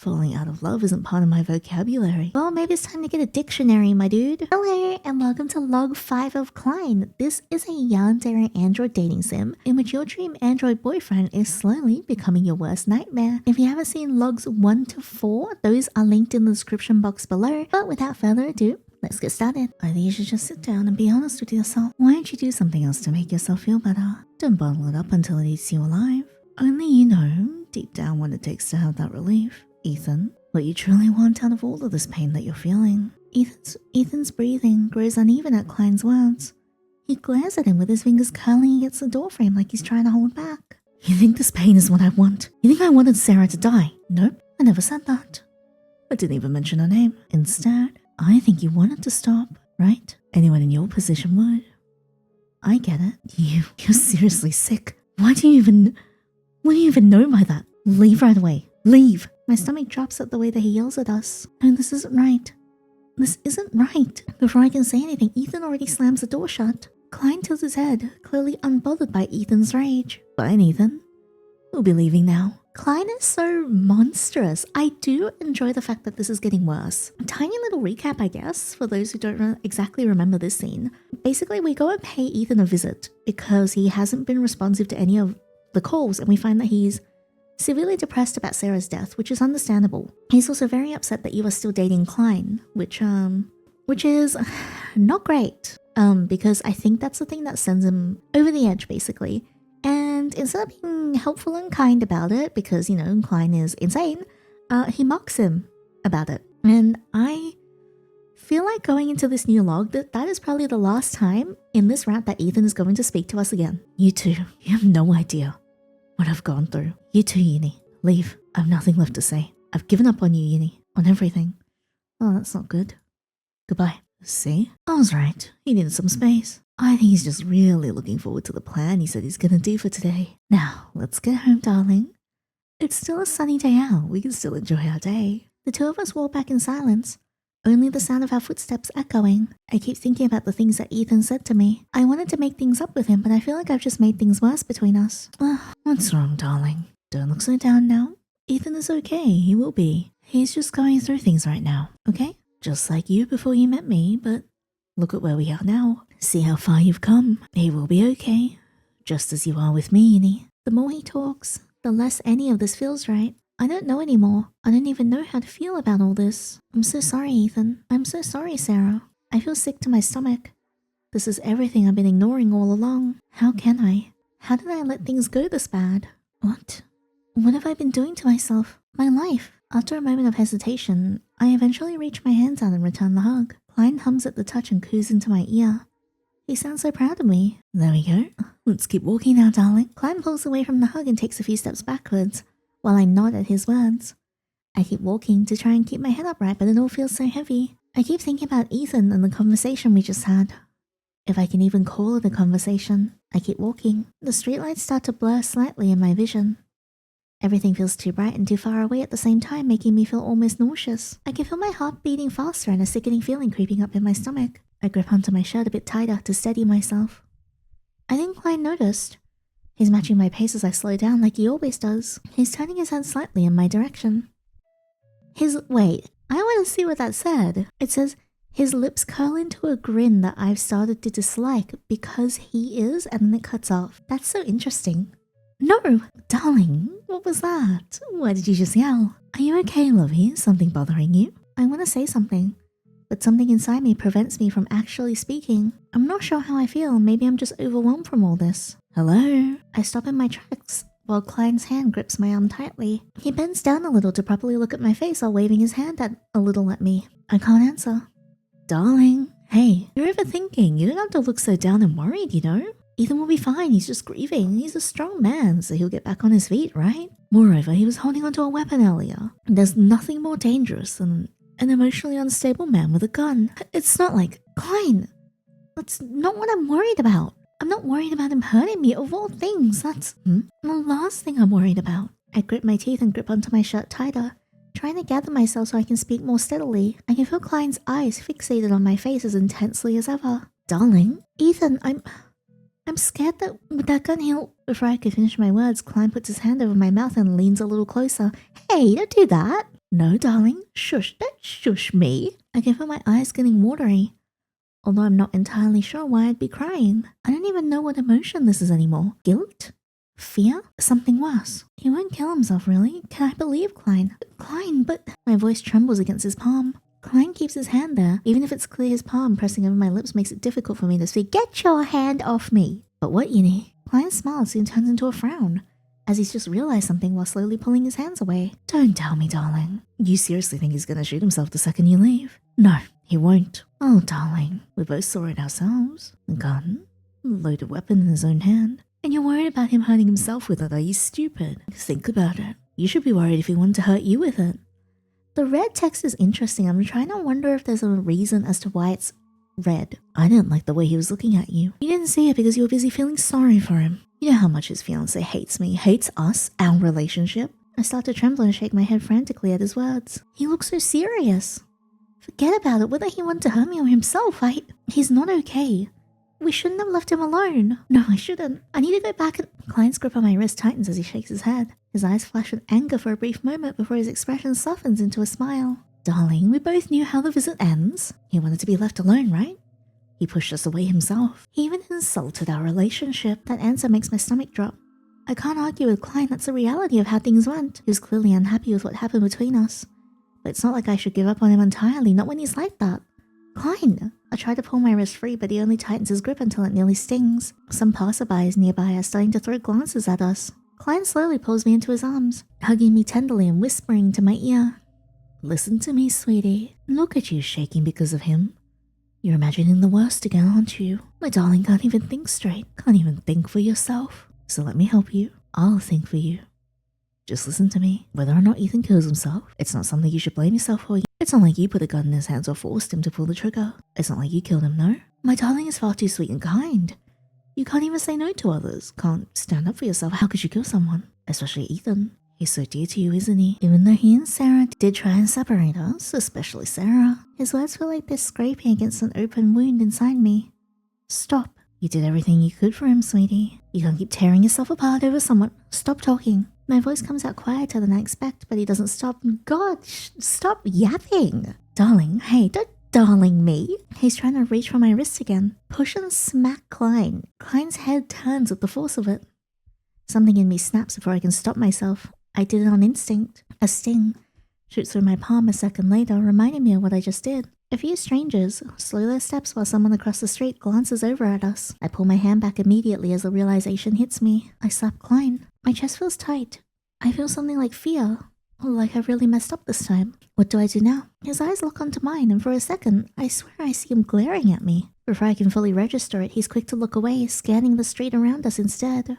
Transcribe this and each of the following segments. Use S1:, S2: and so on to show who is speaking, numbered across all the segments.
S1: Falling out of love isn't part of my vocabulary. Well, maybe it's time to get a dictionary, my dude. Hello, and welcome to Log 5 of Klein. This is a Yandere Android dating sim in which your dream Android boyfriend is slowly becoming your worst nightmare. If you haven't seen Logs 1 to 4, those are linked in the description box below. But without further ado, let's get started. I think you should just sit down and be honest with yourself. Why don't you do something else to make yourself feel better? Don't bottle it up until it eats you alive. Only you know, deep down, what it takes to have that relief. Ethan, what you truly want out of all of this pain that you're feeling. Ethan's breathing grows uneven at Klein's words. He glares at him with his fingers curling against the doorframe like he's trying to hold back. You think this pain is what I want? You think I wanted Sarah to die? Nope, I never said that. I didn't even mention her name. Instead, I think you wanted to stop, right? Anyone in your position would. I get it. You're seriously sick. What do you even know by that? Leave right away. Leave. My stomach drops at the way that he yells at us. No, this isn't right. This isn't right. Before I can say anything, Ethan already slams the door shut. Klein tilts his head, clearly unbothered by Ethan's rage. Fine, Ethan. We'll be leaving now. Klein is so monstrous. I do enjoy the fact that this is getting worse. A tiny little recap, I guess, for those who don't exactly remember this scene. Basically, we go and pay Ethan a visit because he hasn't been responsive to any of the calls, and we find that he's severely depressed about Sarah's death, which is understandable. He's also very upset that you are still dating Klein, which is not great, because I think that's the thing that sends him over the edge, basically. And instead of being helpful and kind about it, because, you know, Klein is insane, he mocks him about it. And I feel like going into this new log, that is probably the last time in this route that Ethan is going to speak to us again. You two, you have no idea what I've gone through. You too, Yinny. Leave. I have nothing left to say. I've given up on you, Yinny. On everything. Oh, that's not good. Goodbye. See? I was right. He needed some space. I think he's just really looking forward to the plan he said he's gonna do for today. Now, let's get home, darling. It's still a sunny day out. We can still enjoy our day. The two of us walk back in silence. Only the sound of our footsteps echoing. I keep thinking about the things that Ethan said to me. I wanted to make things up with him, but I feel like I've just made things worse between us. What's wrong, darling? Don't look so down now. Ethan is okay. He will be. He's just going through things right now, okay? Just like you before you met me, but look at where we are now. See how far you've come. He will be okay. Just as you are with me, Yinny. The more he talks, the less any of this feels right. I don't know anymore. I don't even know how to feel about all this. I'm so sorry, Ethan. I'm so sorry, Sarah. I feel sick to my stomach. This is everything I've been ignoring all along. How can I? How did I let things go this bad? What have I been doing to myself? My life. After a moment of hesitation, I eventually reach my hands out and return the hug. Klein hums at the touch and coos into my ear. He sounds so proud of me. There we go. Let's keep walking now, darling. Klein pulls away from the hug and takes a few steps backwards, while I nod at his words. I keep walking to try and keep my head upright, but it all feels so heavy. I keep thinking about Ethan and the conversation we just had. If I can even call it a conversation. I keep walking. The streetlights start to blur slightly in my vision. Everything feels too bright and too far away at the same time, making me feel almost nauseous. I can feel my heart beating faster and a sickening feeling creeping up in my stomach. I grip onto my shirt a bit tighter to steady myself. I think Klein noticed. He's matching my pace as I slow down like he always does. He's turning his head slightly in my direction. Wait, I want to see what that said. It says, his lips curl into a grin that I've started to dislike because he is, and then it cuts off. That's so interesting. No, darling, what was that? Why did you just yell? Are you okay, lovey? Is something bothering you? I want to say something, but something inside me prevents me from actually speaking. I'm not sure how I feel. Maybe I'm just overwhelmed from all this. Hello? I stop in my tracks while Klein's hand grips my arm tightly. He bends down a little to properly look at my face while waving his hand a little at me. I can't answer. Darling, hey, you're overthinking. You don't have to look so down and worried, you know? Ethan will be fine. He's just grieving. He's a strong man, so he'll get back on his feet, right? Moreover, he was holding onto a weapon earlier. There's nothing more dangerous than an emotionally unstable man with a gun. It's not like, Klein, that's not what I'm worried about. I'm not worried about him hurting me, of all things. That's the last thing I'm worried about. I grit my teeth and grip onto my shirt tighter, trying to gather myself so I can speak more steadily. I can feel Klein's eyes fixated on my face as intensely as ever. Darling, Ethan, I'm scared that with that gun he'll... Before I could finish my words, Klein puts his hand over my mouth and leans a little closer. Hey, don't do that. No, darling. Shush, don't shush me. I can feel my eyes getting watery. Although I'm not entirely sure why I'd be crying. I don't even know what emotion this is anymore. Guilt? Fear? Something worse. He won't kill himself, really. Can I believe Klein? Klein, but... My voice trembles against his palm. Klein keeps his hand there. Even if it's clear his palm pressing over my lips makes it difficult for me to speak. Get your hand off me! But what, Yinny? Klein's smile soon turns into a frown, as he's just realized something while slowly pulling his hands away. Don't tell me, darling. You seriously think he's gonna shoot himself the second you leave? No, he won't. Oh, darling, we both saw it ourselves. A gun, a loaded weapon in his own hand. And you're worried about him hurting himself with it, are you stupid? Think about it. You should be worried if he wanted to hurt you with it. The red text is interesting. I'm trying to wonder if there's a reason as to why it's red. I didn't like the way he was looking at you. You didn't see it because you were busy feeling sorry for him. You know how much his fiancé hates me, hates us, our relationship. I start to tremble and shake my head frantically at his words. He looks so serious. Forget about it, whether he wanted to hurt me or himself. He's not okay. We shouldn't have left him alone. No, I shouldn't. I need to go back and... Klein's grip on my wrist tightens as he shakes his head. His eyes flash with anger for a brief moment before his expression softens into a smile. Darling, we both knew how the visit ends. He wanted to be left alone, right? He pushed us away himself. He even insulted our relationship. That answer makes my stomach drop. I can't argue with Klein. That's the reality of how things went. He was clearly unhappy with what happened between us. But it's not like I should give up on him entirely, not when he's like that. Klein! I try to pull my wrist free, but he only tightens his grip until it nearly stings. Some passerbys nearby are starting to throw glances at us. Klein slowly pulls me into his arms, hugging me tenderly and whispering to my ear. Listen to me, sweetie. Look at you shaking because of him. You're imagining the worst again, aren't you? My darling can't even think straight, can't even think for yourself. So let me help you. I'll think for you. Just listen to me. Whether or not Ethan kills himself, it's not something you should blame yourself for. It's not like you put a gun in his hands or forced him to pull the trigger. It's not like you killed him, no? My darling is far too sweet and kind. You can't even say no to others. Can't stand up for yourself. How could you kill someone? Especially Ethan. He's so dear to you, isn't he? Even though he and Sarah did try and separate us, especially Sarah. His words feel like they're scraping against an open wound inside me. Stop. You did everything you could for him, sweetie. You can't keep tearing yourself apart over someone. Stop talking. My voice comes out quieter than I expect, but he doesn't stop. God, stop yapping. Darling, hey, don't darling me. He's trying to reach for my wrist again. Push and smack Klein. Klein's head turns with the force of it. Something in me snaps before I can stop myself. I did it on instinct. A sting shoots through my palm a second later, reminding me of what I just did. A few strangers slow their steps while someone across the street glances over at us. I pull my hand back immediately as the realization hits me. I slap Klein. My chest feels tight. I feel something like fear. Like I've really messed up this time. What do I do now? His eyes lock onto mine, and for a second, I swear I see him glaring at me. Before I can fully register it, he's quick to look away, scanning the street around us instead.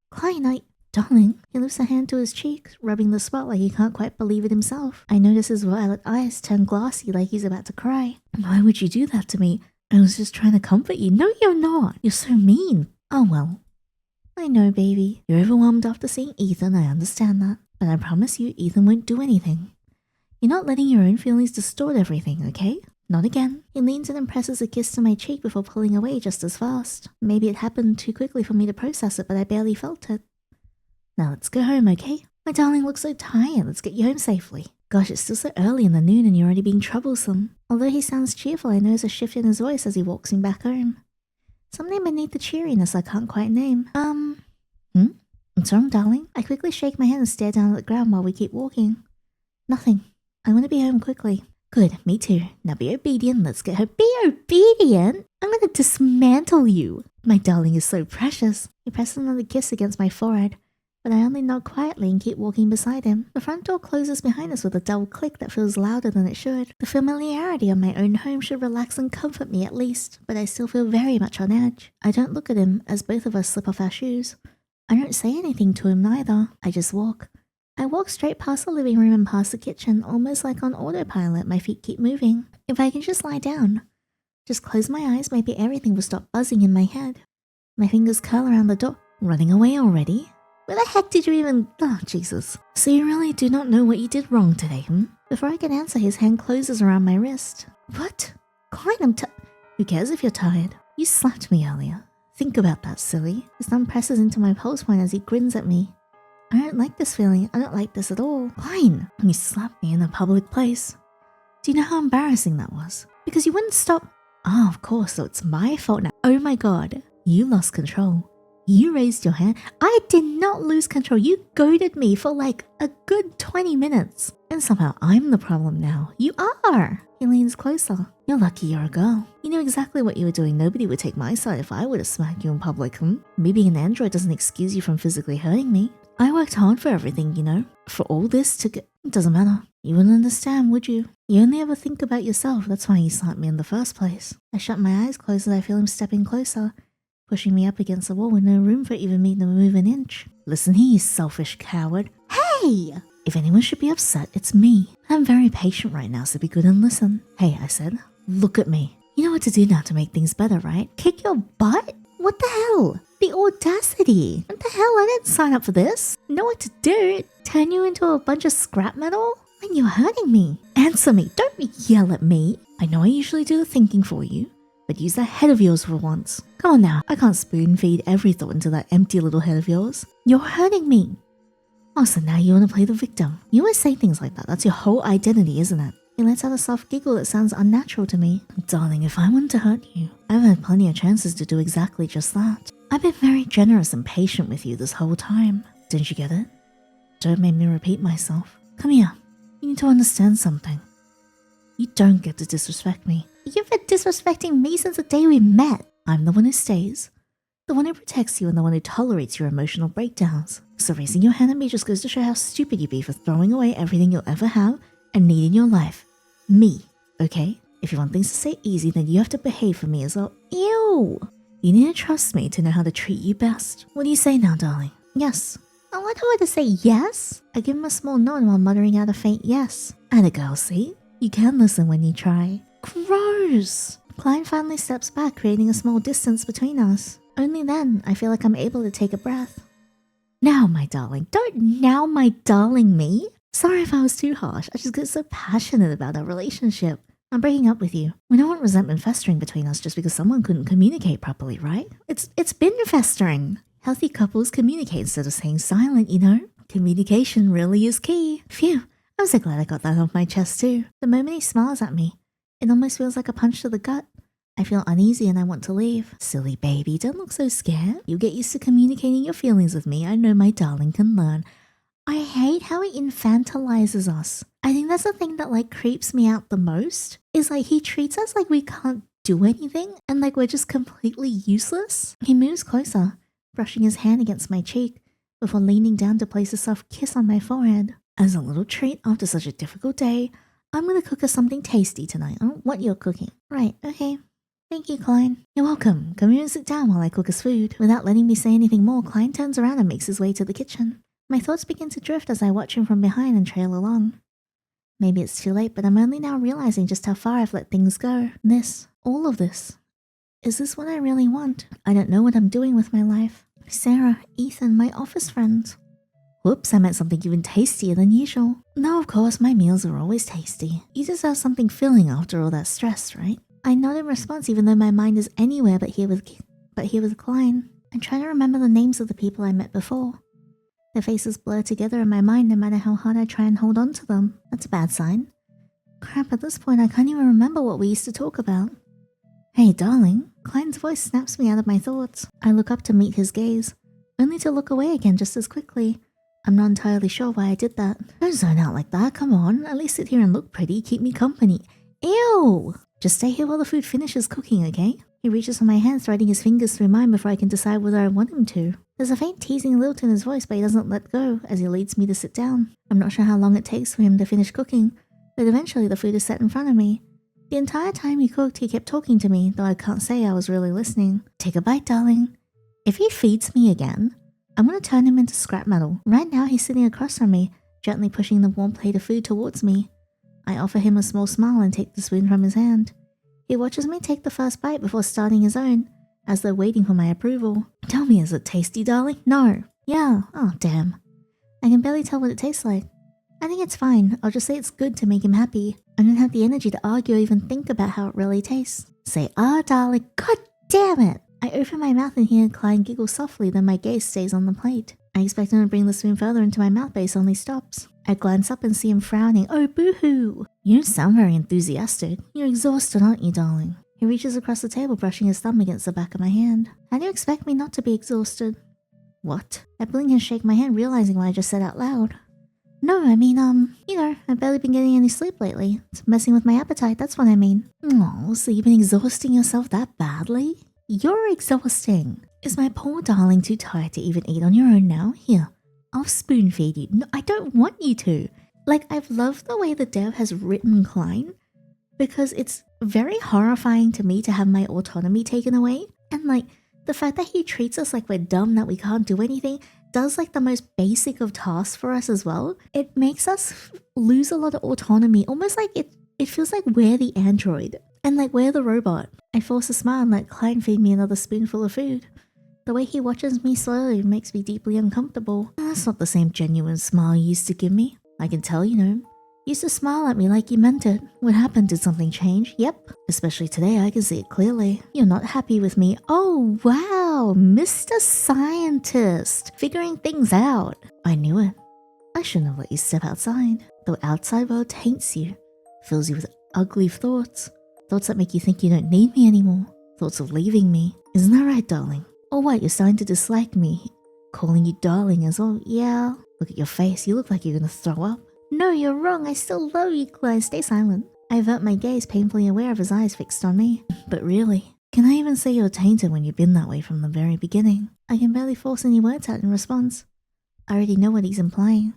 S1: Klein, Darling, he lifts a hand to his cheek, rubbing the spot like he can't quite believe it himself. I notice his violet eyes turn glassy like he's about to cry. Why would you do that to me? I was just trying to comfort you. No, you're not. You're so mean. Oh well. I know, baby. You're overwhelmed after seeing Ethan, I understand that. But I promise you, Ethan won't do anything. You're not letting your own feelings distort everything, okay? Not again. He leans in and presses a kiss to my cheek before pulling away just as fast. Maybe it happened too quickly for me to process it, but I barely felt it. Now let's go home, okay? My darling looks so tired. Let's get you home safely. Gosh, it's still so early in the noon and you're already being troublesome. Although he sounds cheerful, I notice a shift in his voice as he walks me back home. Something beneath the cheeriness I can't quite name. What's wrong, darling? I quickly shake my head and stare down at the ground while we keep walking. Nothing. I want to be home quickly. Good, me too. Now be obedient. Let's get home. Be obedient? I'm going to dismantle you. My darling is so precious. He presses another kiss against my forehead, but I only nod quietly and keep walking beside him. The front door closes behind us with a dull click that feels louder than it should. The familiarity of my own home should relax and comfort me at least, but I still feel very much on edge. I don't look at him as both of us slip off our shoes. I don't say anything to him neither. I just walk. I walk straight past the living room and past the kitchen, almost like on autopilot. My feet keep moving. If I can just lie down, just close my eyes, maybe everything will stop buzzing in my head. My fingers curl around the door. Running away already? Where the heck did you even... Oh, Jesus. So you really do not know what you did wrong today, Before I can answer, his hand closes around my wrist. What? Klein, Who cares if you're tired? You slapped me earlier. Think about that, silly. His thumb presses into my pulse point as he grins at me. I don't like this feeling. I don't like this at all. Klein, you slapped me in a public place. Do you know how embarrassing that was? Because you wouldn't stop. Oh, of course, so it's my fault now. Oh my god, you lost control. You raised your hand. I did not lose control. You goaded me for like a good 20 minutes. And somehow I'm the problem now. You are. He leans closer. You're lucky you're a girl. You knew exactly what you were doing. Nobody would take my side if I would have smacked you in public. Me being an android doesn't excuse you from physically hurting me. I worked hard for everything, you know? For all this to get... It doesn't matter. You wouldn't understand, would you? You only ever think about yourself. That's why you slapped me in the first place. I shut my eyes closed as I feel him stepping closer, pushing me up against the wall with no room for even me to move an inch. Listen here, you selfish coward. Hey! If anyone should be upset, it's me. I'm very patient right now, so be good and listen. Hey, I said, look at me. You know what to do now to make things better, right? Kick your butt? What the hell? The audacity. What the hell? I didn't sign up for this. Know what to do? Turn you into a bunch of scrap metal? And you're hurting me. Answer me. Don't yell at me. I know I usually do the thinking for you, but use that head of yours for once. Come on now. I can't spoon feed every thought into that empty little head of yours. You're hurting me. Oh, so now you want to play the victim. You always say things like that. That's your whole identity, isn't it? He lets out a soft giggle that sounds unnatural to me. Darling, if I wanted to hurt you, I've had plenty of chances to do exactly just that. I've been very generous and patient with you this whole time. Didn't you get it? Don't make me repeat myself. Come here. You need to understand something. You don't get to disrespect me. You've been disrespecting me since the day we met. I'm the one who stays, the one who protects you, and the one who tolerates your emotional breakdowns. So raising your hand at me just goes to show how stupid you'd be for throwing away everything you'll ever have and need in your life. Me, okay? If you want things to stay easy, then you have to behave for me as well. Ew! You need to trust me to know how to treat you best. What do you say now, darling? Yes. I want her to say yes. I give him a small nod while muttering out a faint yes. And a girl, see? You can listen when you try. Gross! Klein finally steps back, creating a small distance between us. Only then, I feel like I'm able to take a breath. Now, my darling. Don't now, my darling me. Sorry if I was too harsh. I just get so passionate about our relationship. I'm breaking up with you. We don't want resentment festering between us just because someone couldn't communicate properly, right? It's been festering. Healthy couples communicate instead of staying silent, you know? Communication really is key. Phew, I'm so glad I got that off my chest too. The moment he smiles at me, it almost feels like a punch to the gut. I feel uneasy and I want to leave. Silly baby, don't look so scared. You'll get used to communicating your feelings with me. I know my darling can learn. I hate how he infantilizes us. I think that's the thing that like creeps me out the most, is like he treats us like we can't do anything and like we're just completely useless. He moves closer, brushing his hand against my cheek before leaning down to place a soft kiss on my forehead. As a little treat after such a difficult day, I'm gonna cook us something tasty tonight. What you're cooking. Right, okay. Thank you, Klein. You're welcome. Come here and sit down while I cook us food. Without letting me say anything more, Klein turns around and makes his way to the kitchen. My thoughts begin to drift as I watch him from behind and trail along. Maybe it's too late, but I'm only now realizing just how far I've let things go. All of this. Is this what I really want? I don't know what I'm doing with my life. Sarah, Ethan, my office friends. Whoops, I meant something even tastier than usual. No, of course, my meals are always tasty. You deserve something filling after all that stress, right? I nod in response even though my mind is anywhere but here with Klein. I'm trying to remember the names of the people I met before. Their faces blur together in my mind no matter how hard I try and hold on to them. That's a bad sign. Crap, at this point I can't even remember what we used to talk about. Hey, darling. Klein's voice snaps me out of my thoughts. I look up to meet his gaze, only to look away again just as quickly. I'm not entirely sure why I did that. Don't zone out like that, come on. At least sit here and look pretty, keep me company. Ew! Just stay here while the food finishes cooking, okay? He reaches for my hand, threading his fingers through mine before I can decide whether I want him to. There's a faint teasing lilt in his voice, but he doesn't let go as he leads me to sit down. I'm not sure how long it takes for him to finish cooking, but eventually the food is set in front of me. The entire time he cooked, he kept talking to me, though I can't say I was really listening. Take a bite, darling. If he feeds me again, I'm gonna turn him into scrap metal. Right now, he's sitting across from me, gently pushing the warm plate of food towards me. I offer him a small smile and take the spoon from his hand. He watches me take the first bite before starting his own, as though waiting for my approval. Tell me, is it tasty, darling? No. Yeah. Oh, damn. I can barely tell what it tastes like. I think it's fine. I'll just say it's good to make him happy. I don't have the energy to argue or even think about how it really tastes. Say, darling. God damn it. I open my mouth and hear Klein giggle softly, then my gaze stays on the plate. I expect him to bring the spoon further into my mouth, but he suddenly stops. I glance up and see him frowning. Oh, boo-hoo! You don't sound very enthusiastic. You're exhausted, aren't you, darling? He reaches across the table, brushing his thumb against the back of my hand. How do you expect me not to be exhausted? What? I blink and shake my hand, realizing what I just said out loud. No, I mean, I've barely been getting any sleep lately. It's messing with my appetite, that's what I mean. Oh, so you've been exhausting yourself that badly? You're exhausting. Is my poor darling too tired to even eat on your own now? Here, I'll spoon feed you. No, I don't want you to. Like, I've loved the way the dev has written Klein, because it's very horrifying to me to have my autonomy taken away. And like, the fact that he treats us like we're dumb, that we can't do anything, does like the most basic of tasks for us as well. It makes us lose a lot of autonomy, almost like it feels like we're the android and like we're the robot. I force a smile and let Klein feed me another spoonful of food. The way he watches me slowly makes me deeply uncomfortable. That's not the same genuine smile you used to give me. I can tell, you used to smile at me like you meant it. What happened? Did something change? Yep. Especially today, I can see it clearly. You're not happy with me. Oh, wow. Mr. Scientist. Figuring things out. I knew it. I shouldn't have let you step outside. The outside world taints you. Fills you with ugly thoughts. Thoughts that make you think you don't need me anymore. Thoughts of leaving me. Isn't that right, darling? Or what? You're starting to dislike me. Calling you darling as well. Yeah. Look at your face. You look like you're gonna throw up. No, you're wrong. I still love you, Klein. Stay silent. I avert my gaze, painfully aware of his eyes fixed on me. But really, can I even say you're tainted when you've been that way from the very beginning? I can barely force any words out in response. I already know what he's implying.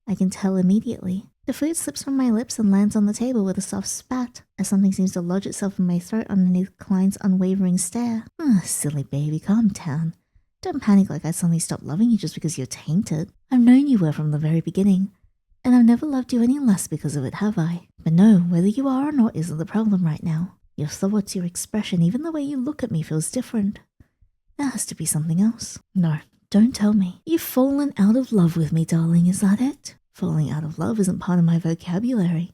S1: I can tell immediately. The food slips from my lips and lands on the table with a soft spat, as something seems to lodge itself in my throat underneath Klein's unwavering stare. Silly baby, calm down. Don't panic like I suddenly stopped loving you just because you're tainted. I've known you were from the very beginning. And I've never loved you any less because of it, have I? But no, whether you are or not isn't the problem right now. Your thoughts, your expression, even the way you look at me feels different. There has to be something else. No, don't tell me. You've fallen out of love with me, darling, is that it? Falling out of love isn't part of my vocabulary.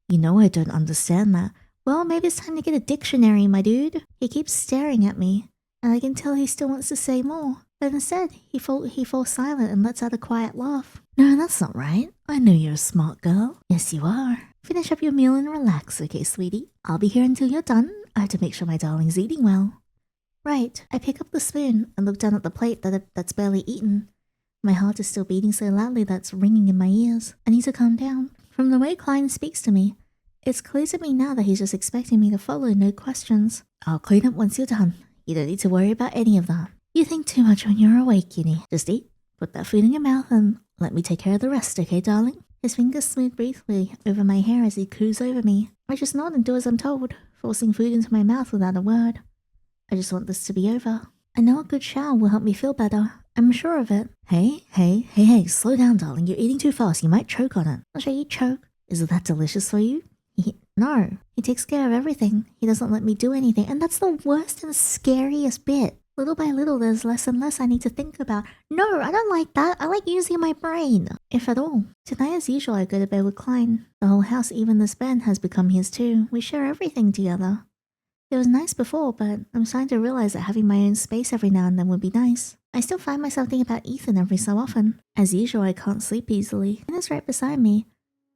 S1: You know I don't understand that. Well, maybe it's time to get a dictionary, my dude. He keeps staring at me, and I can tell he still wants to say more. But instead, he falls silent and lets out a quiet laugh. No, that's not right. I know you're a smart girl. Yes, you are. Finish up your meal and relax, okay, sweetie? I'll be here until you're done. I have to make sure my darling's eating well. Right. I pick up the spoon and look down at the plate that's barely eaten. My heart is still beating so loudly that it's ringing in my ears. I need to calm down. From the way Klein speaks to me, it's clear to me now that he's just expecting me to follow, no questions. I'll clean up once you're done. You don't need to worry about any of that. You think too much when you're awake, Yinny. Just eat, put that food in your mouth, and let me take care of the rest, okay, darling? His fingers smooth briefly over my hair as he coos over me. I just nod and do as I'm told, forcing food into my mouth without a word. I just want this to be over. I know a good shower will help me feel better. I'm sure of it. Hey, slow down, darling. You're eating too fast. You might choke on it. I'll show you choke. Is it that delicious for you? No. He takes care of everything. He doesn't let me do anything. And that's the worst and scariest bit. Little by little, there's less and less I need to think about. No, I don't like that. I like using my brain. If at all. Tonight, as usual, I go to bed with Klein. The whole house, even this bed, has become his too. We share everything together. It was nice before, but I'm starting to realize that having my own space every now and then would be nice. I still find myself thinking about Ethan every so often. As usual, I can't sleep easily. And it's right beside me.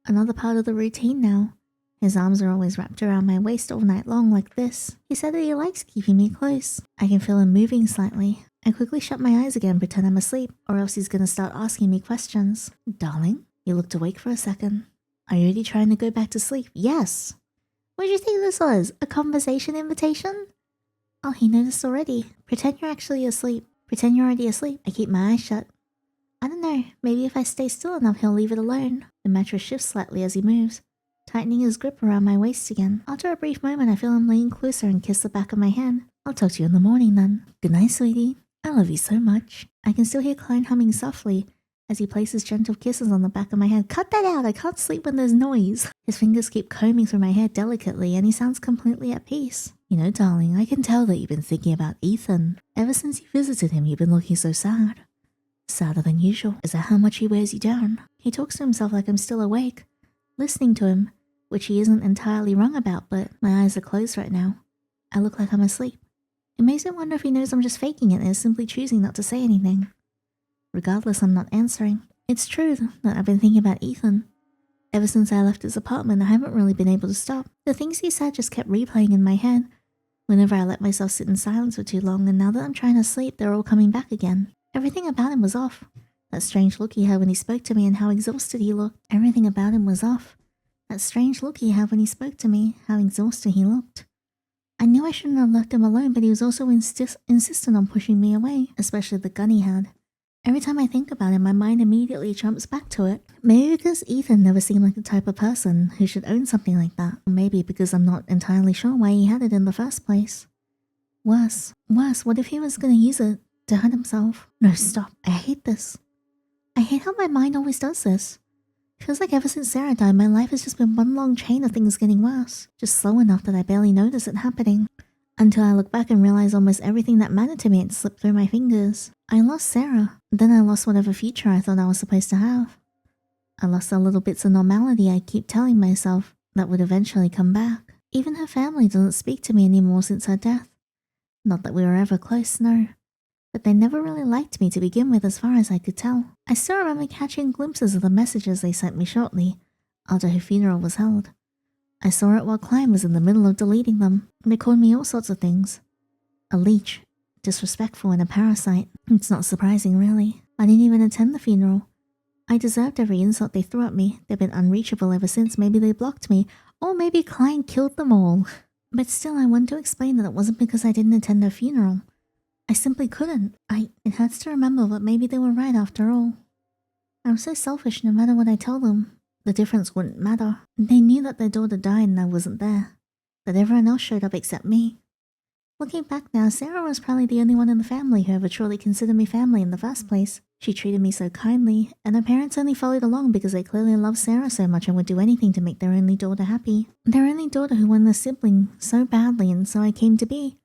S1: Another part of the routine now. His arms are always wrapped around my waist all night long like this. He said that he likes keeping me close. I can feel him moving slightly. I quickly shut my eyes again, pretend I'm asleep, or else he's gonna start asking me questions. Darling, you looked awake for a second. Are you already trying to go back to sleep? Yes. What did you think this was? A conversation invitation? Oh, he noticed already. Pretend you're actually asleep. Pretend you're already asleep. I keep my eyes shut. I don't know. Maybe if I stay still enough, he'll leave it alone. The mattress shifts slightly as he moves, tightening his grip around my waist again. After a brief moment, I feel him lean closer and kiss the back of my hand. I'll talk to you in the morning then. Good night, sweetie. I love you so much. I can still hear Klein humming softly as he places gentle kisses on the back of my head. Cut that out! I can't sleep when there's noise. His fingers keep combing through my hair delicately, and he sounds completely at peace. You know, darling, I can tell that you've been thinking about Ethan. Ever since you visited him, you've been looking so sad. Sadder than usual. Is that how much he wears you down? He talks to himself like I'm still awake, listening to him, which he isn't entirely wrong about, but my eyes are closed right now. I look like I'm asleep. It makes me wonder if he knows I'm just faking it and is simply choosing not to say anything. Regardless, I'm not answering. It's true that I've been thinking about Ethan. Ever since I left his apartment, I haven't really been able to stop. The things he said just kept replaying in my head whenever I let myself sit in silence for too long, and now that I'm trying to sleep, they're all coming back again. Everything about him was off. That strange look he had when he spoke to me and how exhausted he looked. Everything about him was off. That strange look he had when he spoke to me, how exhausted he looked. I knew I shouldn't have left him alone, but he was also insistent on pushing me away, especially the gun he had. Every time I think about it, my mind immediately jumps back to it. Maybe because Ethan never seemed like the type of person who should own something like that. Or maybe because I'm not entirely sure why he had it in the first place. Worse, what if he was gonna use it to hurt himself? No, stop. I hate this. I hate how my mind always does this. Feels like ever since Sarah died, my life has just been one long chain of things getting worse. Just slow enough that I barely notice it happening. Until I look back and realize almost everything that mattered to me had slipped through my fingers. I lost Sarah. Then I lost whatever future I thought I was supposed to have. I lost the little bits of normality I keep telling myself that would eventually come back. Even her family doesn't speak to me anymore since her death. Not that we were ever close, no. But they never really liked me to begin with as far as I could tell. I still remember catching glimpses of the messages they sent me shortly after her funeral was held. I saw it while Klein was in the middle of deleting them. They called me all sorts of things. A leech, disrespectful, and a parasite. It's not surprising, really. I didn't even attend the funeral. I deserved every insult they threw at me. They've been unreachable ever since. Maybe they blocked me, or maybe Klein killed them all. But still, I wanted to explain that it wasn't because I didn't attend their funeral. I simply couldn't. It hurts to remember, but maybe they were right after all. I was so selfish. No matter what I told them, the difference wouldn't matter. They knew that their daughter died and I wasn't there. That everyone else showed up except me. Looking back now, Sarah was probably the only one in the family who ever truly considered me family in the first place. She treated me so kindly, and her parents only followed along because they clearly loved Sarah so much and would do anything to make their only daughter happy. Their only daughter who wanted a sibling so badly, and so I came to be.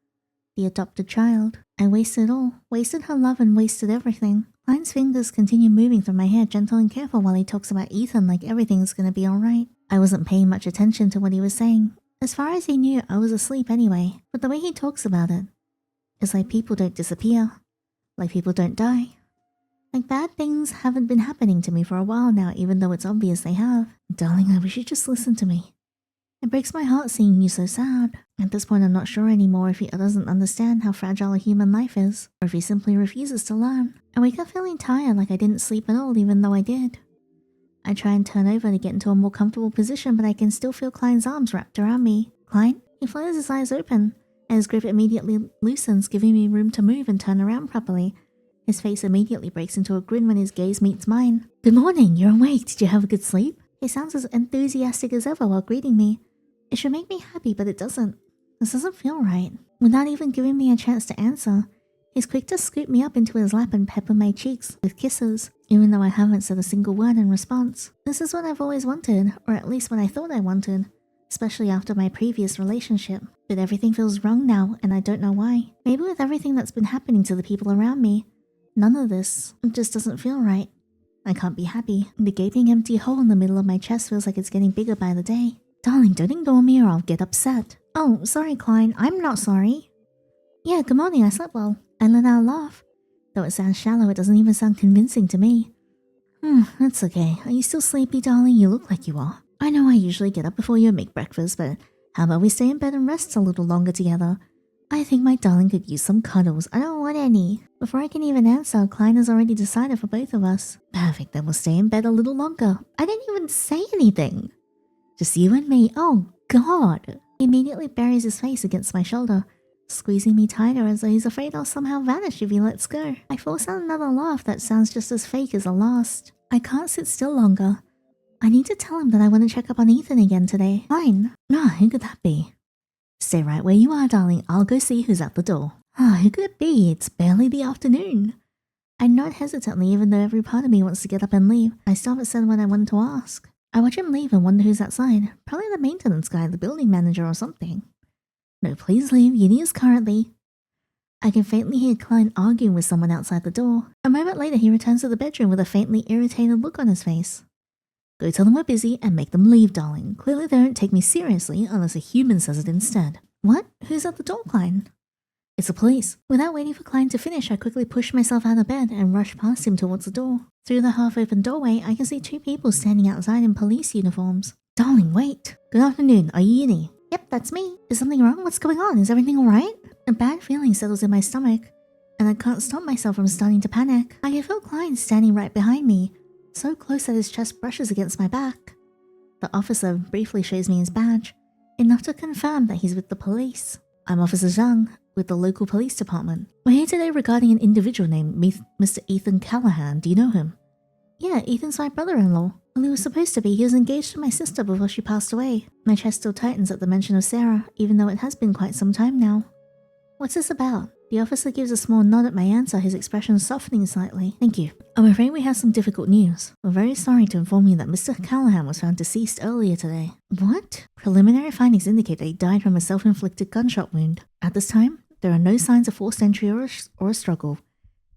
S1: The adopted child. I wasted all. Wasted her love and wasted everything. Klein's fingers continue moving through my hair, gentle and careful, while he talks about Ethan like everything's gonna be alright. I wasn't paying much attention to what he was saying. As far as he knew, I was asleep anyway. But the way he talks about it, it's like people don't disappear. Like people don't die. Like bad things haven't been happening to me for a while now, even though it's obvious they have. Darling, I wish you'd just listen to me. It breaks my heart seeing you so sad. At this point, I'm not sure anymore if he doesn't understand how fragile a human life is, or if he simply refuses to learn. I wake up feeling tired, like I didn't sleep at all, even though I did. I try and turn over to get into a more comfortable position, but I can still feel Klein's arms wrapped around me. Klein? He flares his eyes open, and his grip immediately loosens, giving me room to move and turn around properly. His face immediately breaks into a grin when his gaze meets mine. Good morning, you're awake. Did you have a good sleep? He sounds as enthusiastic as ever while greeting me. It should make me happy, but it doesn't. This doesn't feel right. Without even giving me a chance to answer, he's quick to scoop me up into his lap and pepper my cheeks with kisses, even though I haven't said a single word in response. This is what I've always wanted, or at least what I thought I wanted, especially after my previous relationship. But everything feels wrong now, and I don't know why. Maybe with everything that's been happening to the people around me, none of this just doesn't feel right. I can't be happy. The gaping empty hole in the middle of my chest feels like it's getting bigger by the day. Darling, don't ignore me or I'll get upset. Oh, sorry, Klein. I'm not sorry. Yeah, good morning. I slept well. I let out a laugh. Though it sounds shallow, it doesn't even sound convincing to me. That's okay. Are you still sleepy, darling? You look like you are. I know I usually get up before you and make breakfast, but how about we stay in bed and rest a little longer together? I think my darling could use some cuddles. I don't want any. Before I can even answer, Klein has already decided for both of us. Perfect, then we'll stay in bed a little longer. I didn't even say anything. Just you and me. Oh, God. He immediately buries his face against my shoulder, squeezing me tighter as though he's afraid I'll somehow vanish if he lets go. I force out another laugh that sounds just as fake as the last. I can't sit still longer. I need to tell him that I want to check up on Ethan again today. Fine. No, who could that be? Stay right where you are, darling. I'll go see who's at the door. Who could it be? It's barely the afternoon. I nod hesitantly, even though every part of me wants to get up and leave. I still haven't said what I wanted to ask. I watch him leave and wonder who's outside. Probably the maintenance guy, the building manager or something. No, please leave. Yandere is currently... I can faintly hear Klein arguing with someone outside the door. A moment later, he returns to the bedroom with a faintly irritated look on his face. Go tell them we're busy and make them leave, darling. Clearly they don't take me seriously unless a human says it instead. What? Who's at the door, Klein? It's the police. Without waiting for Klein to finish, I quickly pushed myself out of bed and rushed past him towards the door. Through the half-open doorway, I can see 2 people standing outside in police uniforms. Darling, wait. Good afternoon. Are you Yandere? Yep, that's me. Is something wrong? What's going on? Is everything alright? A bad feeling settles in my stomach, and I can't stop myself from starting to panic. I can feel Klein standing right behind me, so close that his chest brushes against my back. The officer briefly shows me his badge, enough to confirm that he's with the police. I'm Officer Zhang, with the local police department. We're here today regarding an individual named Mr. Ethan Callahan. Do you know him? Yeah, Ethan's my brother-in-law. Well, he was supposed to be. He was engaged to my sister before she passed away. My chest still tightens at the mention of Sarah, even though it has been quite some time now. What's this about? The officer gives a small nod at my answer, his expression softening slightly. Thank you. I'm afraid we have some difficult news. We're very sorry to inform you that Mr. Callahan was found deceased earlier today. What? Preliminary findings indicate that he died from a self-inflicted gunshot wound. At this time, there are no signs of forced entry or a struggle,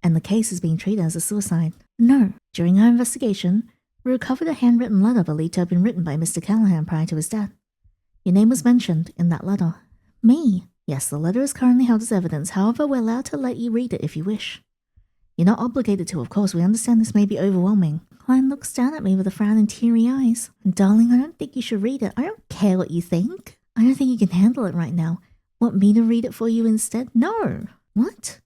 S1: and the case is being treated as a suicide. No. During our investigation, we recovered a handwritten letter believed to have been written by Mr. Callahan prior to his death. Your name was mentioned in that letter. Me? Yes, the letter is currently held as evidence. However, we're allowed to let you read it if you wish. You're not obligated to, of course. We understand this may be overwhelming. Klein looks down at me with a frown and teary eyes. Darling, I don't think you should read it. I don't care what you think. I don't think you can handle it right now. Want me to read it for you instead? No. What?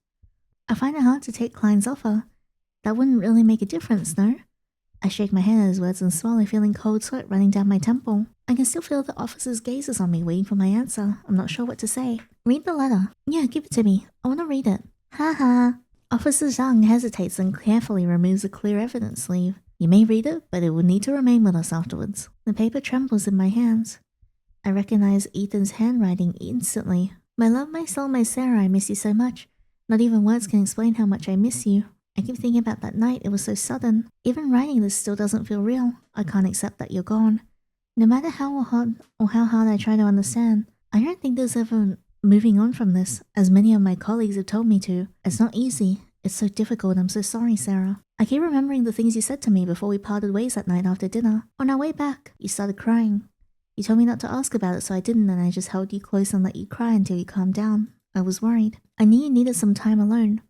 S1: I find it hard to take Klein's offer. That wouldn't really make a difference, no? I shake my head at his words and swallow, feeling cold sweat running down my temple. I can still feel the officer's gazes on me, waiting for my answer. I'm not sure what to say. Read the letter. Yeah, give it to me. I want to read it. Ha. Officer Zhang hesitates and carefully removes a clear evidence sleeve. You may read it, but it will need to remain with us afterwards. The paper trembles in my hands. I recognize Ethan's handwriting instantly. My love, my soul, my Sarah, I miss you so much. Not even words can explain how much I miss you. I keep thinking about that night. It was so sudden. Even writing this still doesn't feel real. I can't accept that you're gone. No matter how hard I try to understand, I don't think there's ever moving on from this, as many of my colleagues have told me to. It's not easy. It's so difficult. I'm so sorry, Sarah. I keep remembering the things you said to me before we parted ways that night after dinner. On our way back, you started crying. You told me not to ask about it, so I didn't, and I just held you close and let you cry until you calmed down. I was worried. I knew you needed some time alone,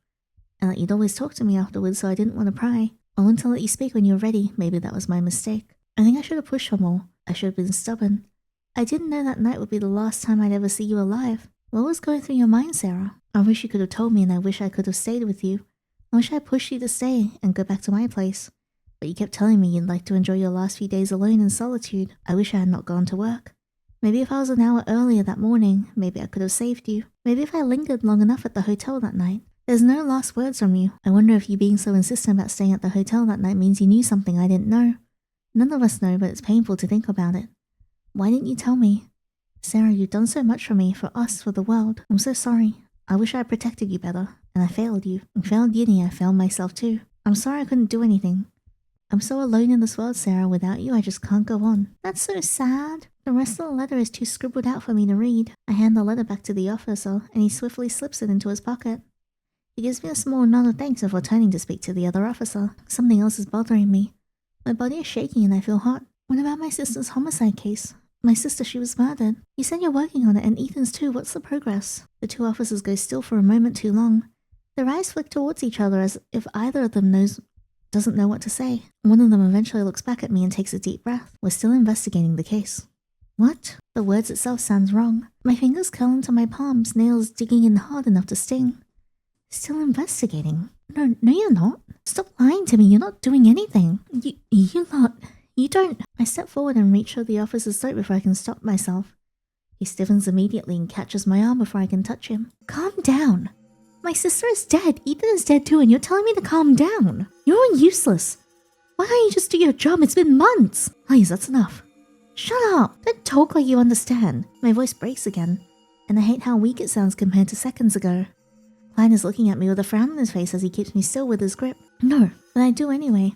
S1: and that you'd always talk to me afterwards, so I didn't want to pry. I wanted to let you speak when you were ready. Maybe that was my mistake. I think I should have pushed for more. I should have been stubborn. I didn't know that night would be the last time I'd ever see you alive. What was going through your mind, Sarah? I wish you could have told me, and I wish I could have stayed with you. I wish I pushed you to stay and go back to my place. But you kept telling me you'd like to enjoy your last few days alone in solitude. I wish I had not gone to work. Maybe if I was an hour earlier that morning, maybe I could have saved you. Maybe if I lingered long enough at the hotel that night. There's no last words from you. I wonder if you being so insistent about staying at the hotel that night means you knew something I didn't know. None of us know, but it's painful to think about it. Why didn't you tell me? Sarah, you've done so much for me, for us, for the world. I'm so sorry. I wish I had protected you better, and I failed you. I failed Yandere, I failed myself too. I'm sorry I couldn't do anything. I'm so alone in this world, Sarah. Without you, I just can't go on. That's so sad. The rest of the letter is too scribbled out for me to read. I hand the letter back to the officer, and he swiftly slips it into his pocket. He gives me a small nod of thanks before turning to speak to the other officer. Something else is bothering me. My body is shaking and I feel hot. What about my sister's homicide case? My sister, she was murdered. You said you're working on it, and Ethan's too. What's the progress? The 2 officers go still for a moment too long. Their eyes flick towards each other as if either of them doesn't know what to say. One of them eventually looks back at me and takes a deep breath. We're still investigating the case. What? The words itself sounds wrong. My fingers curl into my palms, nails digging in hard enough to sting. Still investigating? No, you're not. Stop lying to me. You're not doing anything. You don't. I step forward and reach for the officer's throat before I can stop myself. He stiffens immediately and catches my arm before I can touch him. Calm down. My sister is dead. Ethan is dead too, and you're telling me to calm down. You're useless. Why don't you just do your job? It's been months. Please, that's enough. Shut up. Don't talk like you understand. My voice breaks again, and I hate how weak it sounds compared to seconds ago. Klein is looking at me with a frown on his face as he keeps me still with his grip. No, but I do anyway.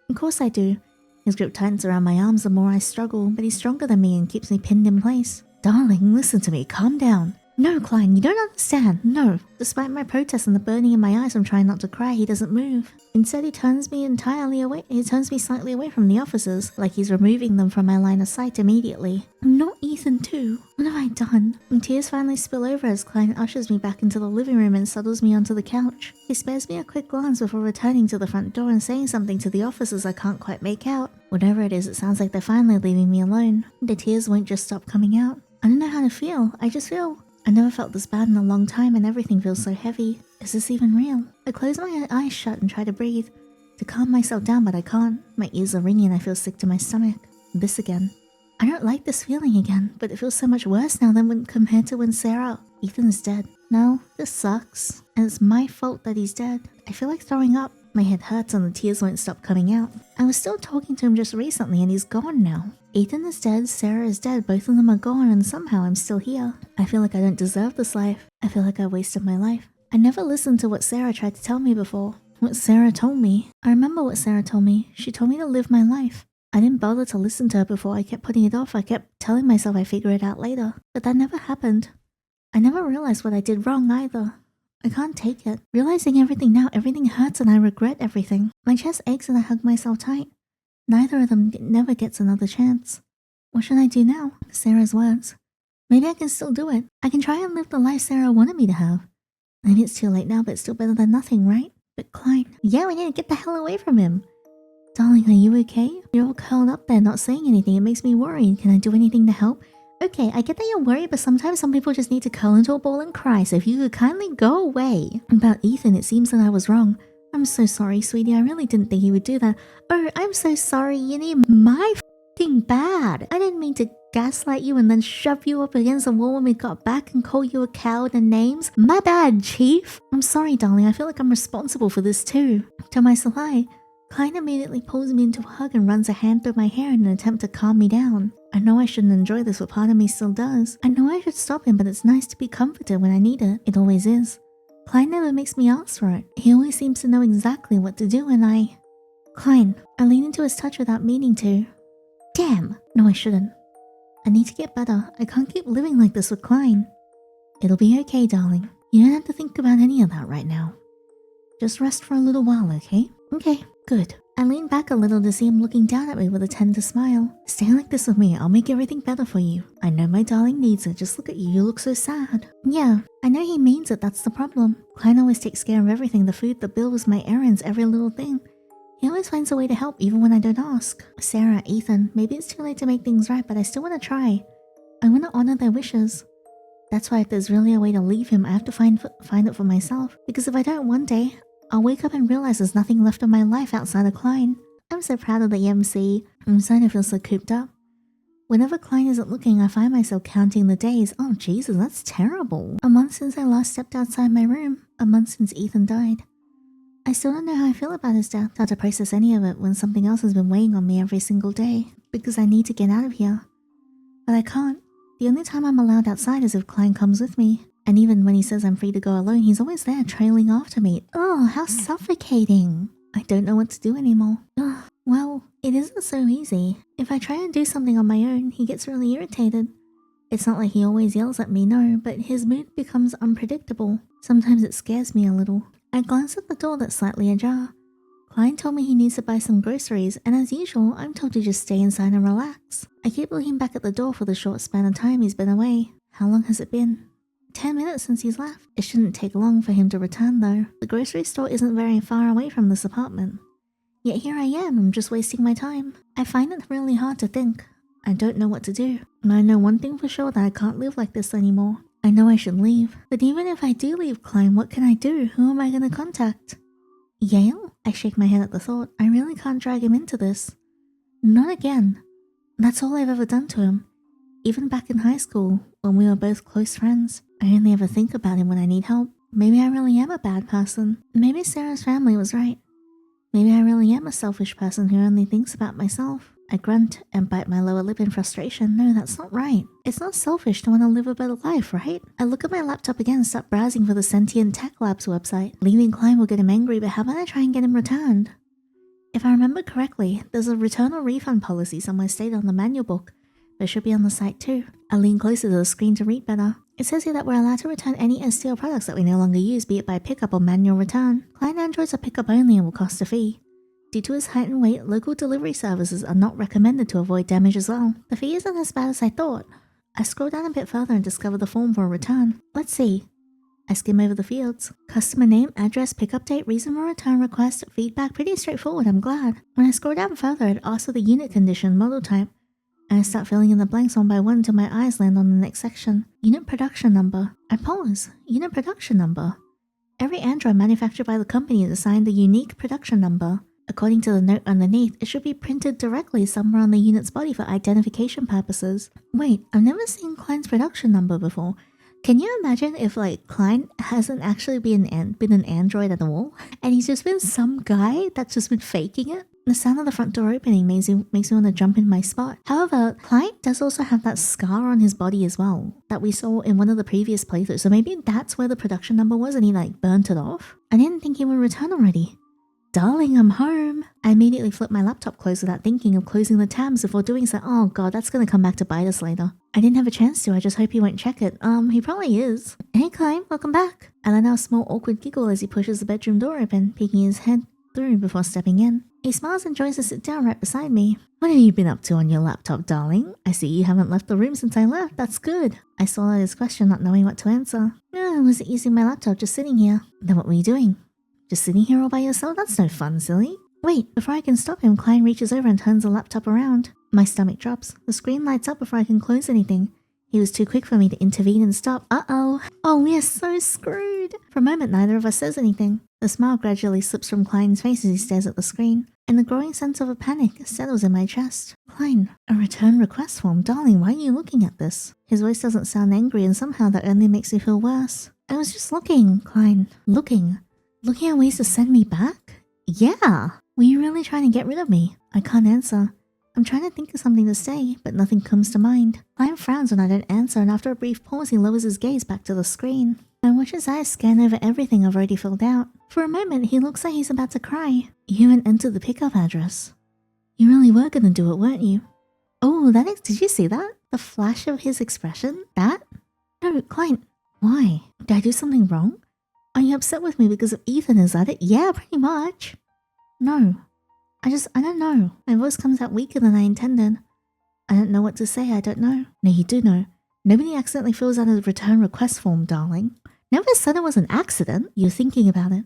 S1: Of course I do. His grip tightens around my arms the more I struggle, but he's stronger than me and keeps me pinned in place. Darling, listen to me. Calm down. No, Klein, you don't understand. No. Despite my protest and the burning in my eyes from trying not to cry, he doesn't move. Instead, he turns me slightly away from the officers, like he's removing them from my line of sight immediately. Not Ethan too. What have I done? And tears finally spill over as Klein ushers me back into the living room and settles me onto the couch. He spares me a quick glance before returning to the front door and saying something to the officers I can't quite make out. Whatever it is, it sounds like they're finally leaving me alone. The tears won't just stop coming out. I don't know how to feel. I never felt this bad in a long time and everything feels so heavy. Is this even real? I close my eyes shut and try to breathe. To calm myself down, but I can't. My ears are ringing and I feel sick to my stomach. This again. I don't like this feeling again, but it feels so much worse now than when compared to when Ethan's dead. No, this sucks. And it's my fault that he's dead. I feel like throwing up. My head hurts and the tears won't stop coming out. I was still talking to him just recently and he's gone now. Ethan is dead, Sarah is dead, both of them are gone and somehow I'm still here. I feel like I don't deserve this life. I feel like I wasted my life. I never listened to what Sarah tried to tell me before. What Sarah told me. I remember what Sarah told me. She told me to live my life. I didn't bother to listen to her before. I kept putting it off. I kept telling myself I'd figure it out later. But that never happened. I never realized what I did wrong either. I can't take it. Realizing everything now, everything hurts and I regret everything. My chest aches and I hug myself tight. Neither of them never gets another chance. What should I do now? Sarah's words. Maybe I can still do it. I can try and live the life Sarah wanted me to have. Maybe it's too late now, but it's still better than nothing, right? But Klein, yeah, we need to get the hell away from him. Darling, are you okay? You're all curled up there, not saying anything. It makes me worried. Can I do anything to help? Okay, I get that you're worried, but sometimes some people just need to curl into a ball and cry, so if you could kindly go away. About Ethan, it seems that I was wrong. I'm so sorry, sweetie. I really didn't think he would do that. Oh, I'm so sorry, Yinny. My f***ing bad. I didn't mean to gaslight you and then shove you up against the wall when we got back and call you a coward and names. My bad, Chief. I'm sorry, darling. I feel like I'm responsible for this too. To my supply, Klein immediately pulls me into a hug and runs a hand through my hair in an attempt to calm me down. I know I shouldn't enjoy this, but part of me still does. I know I should stop him, but it's nice to be comforted when I need it. It always is. Klein never makes me ask for it. He always seems to know exactly what to do and Klein, I lean into his touch without meaning to. Damn! No, I shouldn't. I need to get better. I can't keep living like this with Klein. It'll be okay, darling. You don't have to think about any of that right now. Just rest for a little while, okay? Okay, good. I lean back a little to see him looking down at me with a tender smile. Stay like this with me. I'll make everything better for you. I know my darling needs it. Just look at you. You look so sad. Yeah, I know he means it. That's the problem. Klein always takes care of everything. The food, the bills, my errands, every little thing. He always finds a way to help even when I don't ask. Sarah, Ethan, maybe it's too late to make things right, but I still want to try. I want to honor their wishes. That's why if there's really a way to leave him, I have to find it for myself. Because if I don't one day, I'll wake up and realize there's nothing left of my life outside of Klein. I'm so proud of the MC. I'm starting to feel so cooped up. Whenever Klein isn't looking, I find myself counting the days. Oh Jesus, that's terrible. A month since I last stepped outside my room. A month since Ethan died. I still don't know how I feel about his death. How to process any of it when something else has been weighing on me every single day. Because I need to get out of here. But I can't. The only time I'm allowed outside is if Klein comes with me. And even when he says I'm free to go alone, he's always there trailing after me. Oh, how suffocating. I don't know what to do anymore. Ugh. Well, it isn't so easy. If I try and do something on my own, he gets really irritated. It's not like he always yells at me, no, but his mood becomes unpredictable. Sometimes it scares me a little. I glance at the door that's slightly ajar. Klein told me he needs to buy some groceries, and as usual, I'm told to just stay inside and relax. I keep looking back at the door for the short span of time he's been away. How long has it been? 10 minutes since he's left. It shouldn't take long for him to return though. The grocery store isn't very far away from this apartment. Yet here I am, I'm just wasting my time. I find it really hard to think. I don't know what to do. And I know one thing for sure, that I can't live like this anymore. I know I should leave. But even if I do leave Klein, what can I do? Who am I going to contact? Yale? I shake my head at the thought. I really can't drag him into this. Not again. That's all I've ever done to him. Even back in high school, when we were both close friends, I only ever think about him when I need help. Maybe I really am a bad person. Maybe Sarah's family was right. Maybe I really am a selfish person who only thinks about myself. I grunt and bite my lower lip in frustration. No, that's not right. It's not selfish to want to live a better life, right? I look at my laptop again and start browsing for the Sentient Tech Labs website. Leaving Klein will get him angry, but how about I try and get him returned? If I remember correctly, there's a return or refund policy somewhere stated on the manual book. But it should be on the site too. I lean closer to the screen to read better. It says here that we're allowed to return any STL products that we no longer use, be it by pickup or manual return. Klein androids are pickup only and will cost a fee. Due to his height and weight, local delivery services are not recommended to avoid damage as well. The fee isn't as bad as I thought. I scroll down a bit further and discover the form for a return. Let's see. I skim over the fields. Customer name, address, pickup date, reason for return request, feedback, pretty straightforward, I'm glad. When I scroll down further, it asks for the unit condition, model type, and I start filling in the blanks one by one until my eyes land on the next section. Unit production number. I pause. Unit production number. Every android manufactured by the company is assigned a unique production number. According to the note underneath, it should be printed directly somewhere on the unit's body for identification purposes. Wait, I've never seen Klein's production number before. Can you imagine if, like, Klein hasn't actually been an android at all, and he's just been some guy that's just been faking it? The sound of the front door opening makes me want to jump in my spot. However, Klein does also have that scar on his body as well that we saw in one of the previous playthroughs, so maybe that's where the production number was and he, like, burnt it off? I didn't think he would return already. Darling, I'm home. I immediately flipped my laptop closed without thinking of closing the tabs before doing so. Oh god, that's gonna come back to bite us later. I didn't have a chance to, I just hope he won't check it. He probably is. Hey Klein, welcome back. I let out a small awkward giggle as he pushes the bedroom door open, peeking his head through before stepping in. He smiles and joins to sit down right beside me. What have you been up to on your laptop, darling? I see you haven't left the room since I left, that's good. I swallowed his question, not knowing what to answer. I was using my laptop, just sitting here. Then what were you doing? Just sitting here all by yourself? That's no fun, silly. Wait, before I can stop him, Klein reaches over and turns the laptop around. My stomach drops. The screen lights up before I can close anything. He was too quick for me to intervene and stop. Uh-oh. Oh, we are so screwed. For a moment, neither of us says anything. The smile gradually slips from Klein's face as he stares at the screen, and the growing sense of a panic settles in my chest. Klein, a return request form. Darling, why are you looking at this? His voice doesn't sound angry, and somehow that only makes me feel worse. I was just looking, Klein. Looking at ways to send me back? Yeah. Were you really trying to get rid of me? I can't answer. I'm trying to think of something to say, but nothing comes to mind. Klein frowns when I don't answer, and after a brief pause, he lowers his gaze back to the screen. I watch his eyes scan over everything I've already filled out. For a moment, he looks like he's about to cry. You haven't entered the pickup address. You really were gonna do it, weren't you? Oh, did you see that? The flash of his expression? That? No, Klein. Why? Did I do something wrong? Are you upset with me because of Ethan, is that it? Yeah, pretty much. No. I don't know. My voice comes out weaker than I intended. I don't know what to say, I don't know. No, you do know. Nobody accidentally fills out a return request form, darling. Never said it was an accident. You're thinking about it.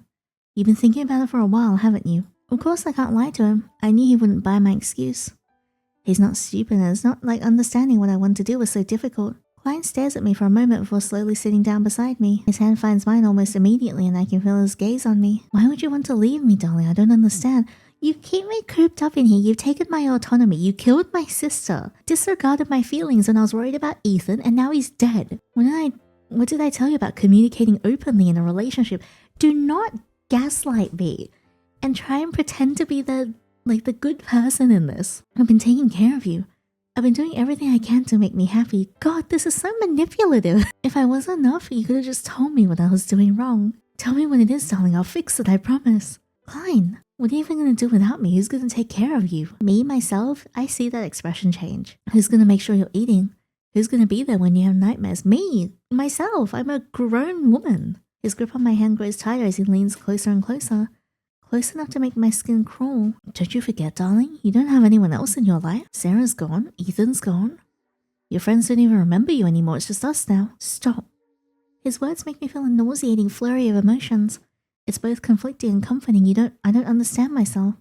S1: You've been thinking about it for a while, haven't you? Of course I can't lie to him. I knew he wouldn't buy my excuse. He's not stupid, and it's not like understanding what I want to do was so difficult. Klein stares at me for a moment before slowly sitting down beside me. His hand finds mine almost immediately, and I can feel his gaze on me. Why would you want to leave me, darling? I don't understand. You keep me cooped up in here. You've taken my autonomy. You killed my sister. Disregarded my feelings when I was worried about Ethan, and now he's dead. What did I tell you about communicating openly in a relationship? Do not gaslight me and try and pretend to be the good person in this. I've been taking care of you. I've been doing everything I can to make me happy. God, this is so manipulative. If I was enough, you could have just told me what I was doing wrong. Tell me what it is, darling. I'll fix it, I promise. Klein, what are you even going to do without me? Who's going to take care of you? Me, myself? I see that expression change. Who's going to make sure you're eating? Who's going to be there when you have nightmares? Me, myself. I'm a grown woman. His grip on my hand grows tighter as he leans closer and closer. Close enough to make my skin crawl. Don't you forget, darling, you don't have anyone else in your life. Sarah's gone. Ethan's gone. Your friends don't even remember you anymore. It's just us now. Stop. His words make me feel a nauseating flurry of emotions. It's both conflicting and comforting. I don't understand myself.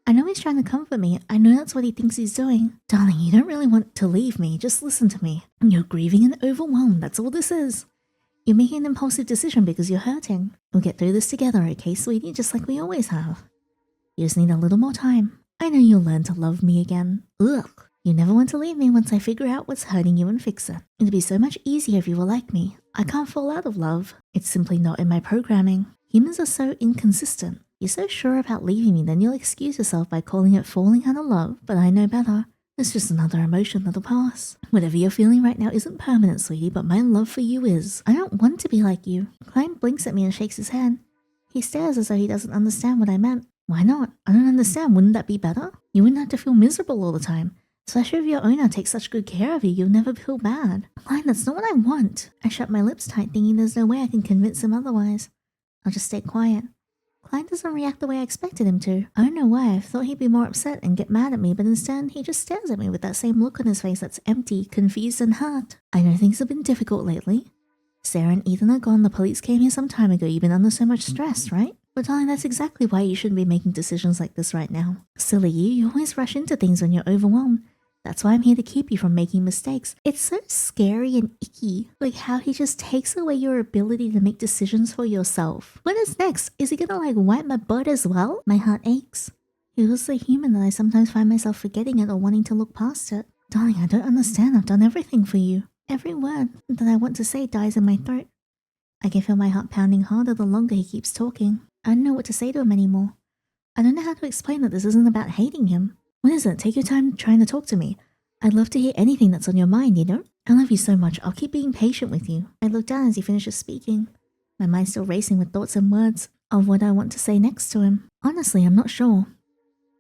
S1: I know he's trying to comfort me. I know that's what he thinks he's doing. Darling, you don't really want to leave me. Just listen to me. You're grieving and overwhelmed. That's all this is. You're making an impulsive decision because you're hurting. We'll get through this together, okay, sweetie? Just like we always have. You just need a little more time. I know you'll learn to love me again. Ugh. You never want to leave me once I figure out what's hurting you and fix it. It'd be so much easier if you were like me. I can't fall out of love. It's simply not in my programming. Humans are so inconsistent. You're so sure about leaving me, then you'll excuse yourself by calling it falling out of love, but I know better. It's just another emotion that'll pass. Whatever you're feeling right now isn't permanent, sweetie, but my love for you is. I don't want to be like you. Klein blinks at me and shakes his head. He stares as though he doesn't understand what I meant. Why not? I don't understand. Wouldn't that be better? You wouldn't have to feel miserable all the time. Especially if your owner takes such good care of you, you'll never feel bad. Klein, that's not what I want. I shut my lips tight, thinking there's no way I can convince him otherwise. I'll just stay quiet. Klein doesn't react the way I expected him to. I don't know why. I thought he'd be more upset and get mad at me, but instead, he just stares at me with that same look on his face that's empty, confused, and hurt. I know things have been difficult lately. Sarah and Ethan are gone. The police came here some time ago. You've been under so much stress, right? But darling, that's exactly why you shouldn't be making decisions like this right now. Silly you always rush into things when you're overwhelmed. That's why I'm here to keep you from making mistakes. It's so scary and icky, like how he just takes away your ability to make decisions for yourself. What is next? Is he gonna like wipe my butt as well? My heart aches. He was so human that I sometimes find myself forgetting it or wanting to look past it. Darling, I don't understand. I've done everything for you. Every word that I want to say dies in my throat. I can feel my heart pounding harder the longer he keeps talking. I don't know what to say to him anymore. I don't know how to explain that this isn't about hating him. What is it? Take your time trying to talk to me. I'd love to hear anything that's on your mind, you know? I love you so much. I'll keep being patient with you. I look down as he finishes speaking. My mind's still racing with thoughts and words of what I want to say next to him. Honestly, I'm not sure.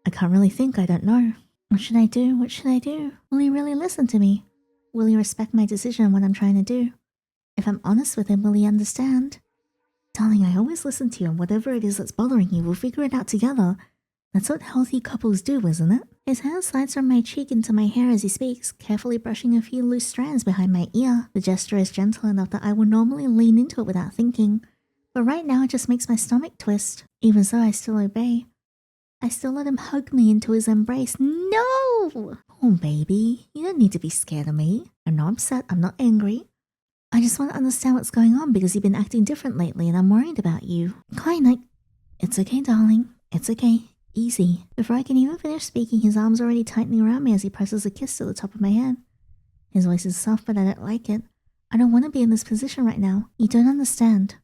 S1: I can't really think. I don't know. What should I do? What should I do? Will he really listen to me? Will he respect my decision and what I'm trying to do? If I'm honest with him, will he understand? Darling, I always listen to you, and whatever it is that's bothering you, we'll figure it out together. That's what healthy couples do, isn't it? His hand slides from my cheek into my hair as he speaks, carefully brushing a few loose strands behind my ear. The gesture is gentle enough that I would normally lean into it without thinking, but right now it just makes my stomach twist. Even so, I still obey. I still let him hug me into his embrace. No! Oh, baby, you don't need to be scared of me. I'm not upset, I'm not angry. I just want to understand what's going on because you've been acting different lately and I'm worried about you. Klein, It's okay, darling. It's okay. Easy. Before I can even finish speaking, his arms are already tightening around me as he presses a kiss to the top of my head. His voice is soft, but I don't like it. I don't want to be in this position right now. You don't understand.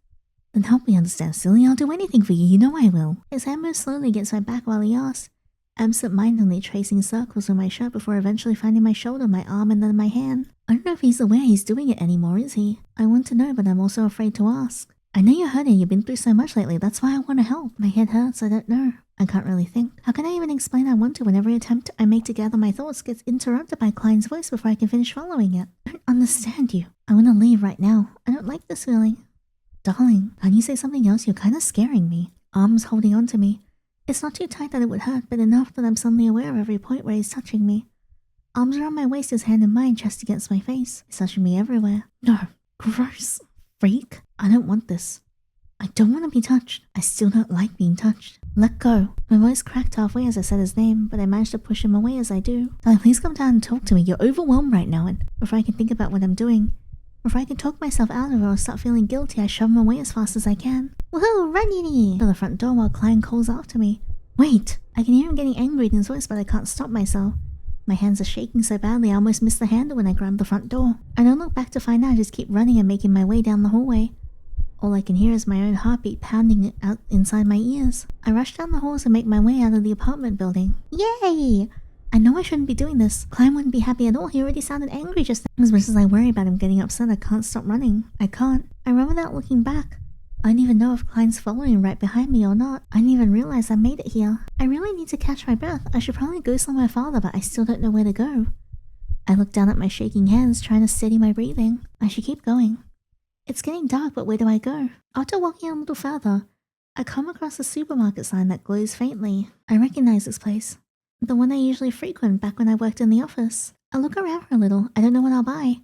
S1: Then help me understand, silly. I'll do anything for you. You know I will. His hand moves slowly against my back while he asks, absent-mindedly tracing circles on my shirt before eventually finding my shoulder, my arm, and then my hand. I don't know if he's aware he's doing it anymore, is he? I want to know, but I'm also afraid to ask. I know you're hurting. You've been through so much lately. That's why I want to help. My head hurts. I don't know. I can't really think. How can I even explain I want to when every attempt I make to gather my thoughts gets interrupted by Klein's voice before I can finish following it? I don't understand you. I want to leave right now. I don't like this feeling. Darling, can you say something else? You're kind of scaring me. Arms holding on to me. It's not too tight that it would hurt, but enough that I'm suddenly aware of every point where he's touching me. Arms around my waist, his hand in mine, chest against my face. He's touching me everywhere. No. Gross. Freak. I don't want this. I don't want to be touched. I still don't like being touched. Let go. My voice cracked halfway as I said his name, but I managed to push him away as I do. Darling, please come down and talk to me. You're overwhelmed right now, and before I can think about what I'm doing, before I can talk myself out of it or start feeling guilty, I shove him away as fast as I can. Woohoo, run, Yandere! To the front door while Klein calls after me. Wait! I can hear him getting angry in his voice, but I can't stop myself. My hands are shaking so badly I almost missed the handle when I grabbed the front door. I don't look back to find out, I just keep running and making my way down the hallway. All I can hear is my own heartbeat pounding out inside my ears. I rush down the halls and make my way out of the apartment building. Yay! I know I shouldn't be doing this. Klein wouldn't be happy at all. He already sounded angry just then. As much as I worry about him getting upset, I can't stop running. I can't. I run without looking back. I don't even know if Klein's following right behind me or not. I didn't even realize I made it here. I really need to catch my breath. I should probably go somewhere farther, but I still don't know where to go. I look down at my shaking hands, trying to steady my breathing. I should keep going. It's getting dark, but where do I go? After walking a little further, I come across a supermarket sign that glows faintly. I recognize this place. The one I usually frequent back when I worked in the office. I look around for a little. I don't know what I'll buy.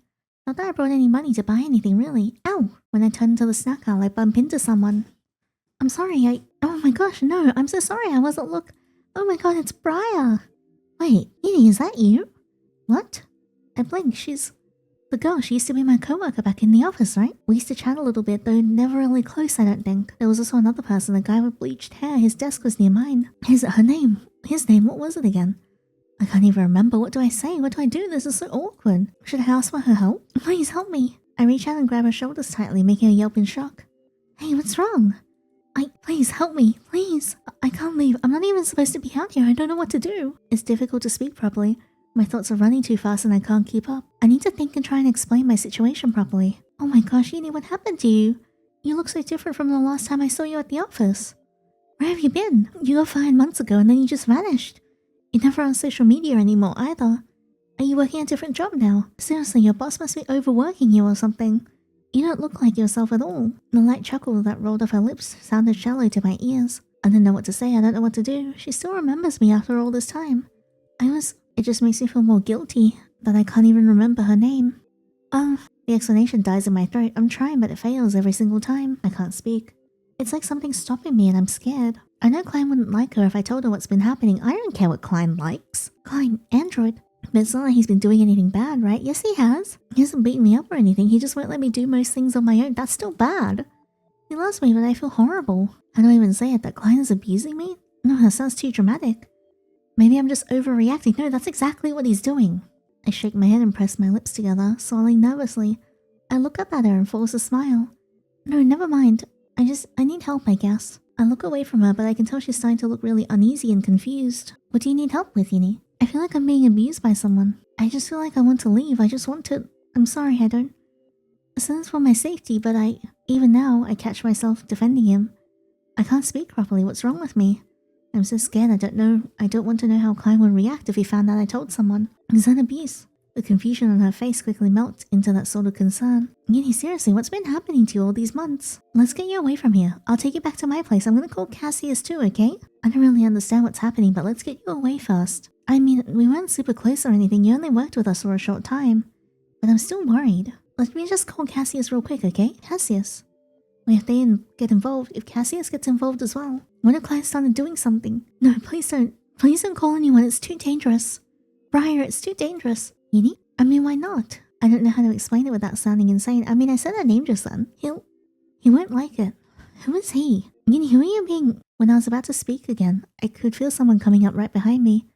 S1: Not that I brought any money to buy anything, really. Ow! When I turn into the snack aisle, I bump into someone. I'm sorry, Oh my gosh, no, I'm so sorry, I wasn't Oh my god, it's Briar! Wait, Edie, is that you? What? I blink, she's the girl. She used to be my coworker back in the office, right? We used to chat a little bit, though never really close, I don't think. There was also another person, a guy with bleached hair. His desk was near mine. Is it her name? His name, what was it again? I can't even remember. What do I say? What do I do? This is so awkward. Should I ask for her help? Please help me. I reach out and grab her shoulders tightly, making her yelp in shock. Hey, what's wrong? Please help me, please. I can't leave. I'm not even supposed to be out here. I don't know what to do. It's difficult to speak properly. My thoughts are running too fast and I can't keep up. I need to think and try and explain my situation properly. Oh my gosh, Edie, what happened to you? You look so different from the last time I saw you at the office. Where have you been? You got fired months ago and then you just vanished. You're never on social media anymore either. Are you working a different job now? Seriously, your boss must be overworking you or something. You don't look like yourself at all. The light chuckle that rolled off her lips sounded shallow to my ears. I didn't know what to say, I don't know what to do. She still remembers me after all this time. It just makes me feel more guilty that I can't even remember her name. The explanation dies in my throat. I'm trying, but it fails every single time. I can't speak. It's like something's stopping me and I'm scared. I know Klein wouldn't like her if I told her what's been happening. I don't care what Klein likes. Klein, android. But it's not like he's been doing anything bad, right? Yes, he has. He hasn't beaten me up or anything. He just won't let me do most things on my own. That's still bad. He loves me, but I feel horrible. I don't even say it that Klein is abusing me. No, that sounds too dramatic. Maybe I'm just overreacting. No, that's exactly what he's doing. I shake my head and press my lips together, swallowing nervously. I look up at her and force a smile. No, never mind. I need help, I guess. I look away from her, but I can tell she's starting to look really uneasy and confused. What do you need help with, Yinny? I feel like I'm being abused by someone. I just feel like I want to leave. I just want to... I'm sorry, I don't... So it's for my safety, but even now, I catch myself defending him. I can't speak properly. What's wrong with me? I'm so scared. I don't want to know how Klein would react if he found out I told someone. Is that abuse? The confusion on her face quickly melts into that sort of concern. Yinny, seriously, what's been happening to you all these months? Let's get you away from here. I'll take you back to my place. I'm gonna call Cassius too, okay? I don't really understand what's happening, but let's get you away first. I mean, we weren't super close or anything. You only worked with us for a short time. But I'm still worried. Let me just call Cassius real quick, okay? Cassius. Wait, if they get involved, if Cassius gets involved as well. What if Klein started doing something? No, please don't. Please don't call anyone. It's too dangerous. Briar, it's too dangerous. Yinny? I mean, why not? I don't know how to explain it without sounding insane. I mean, I said her name just then. He won't like it. Who is he? Yinny, who are you being... When I was about to speak again, I could feel someone coming up right behind me.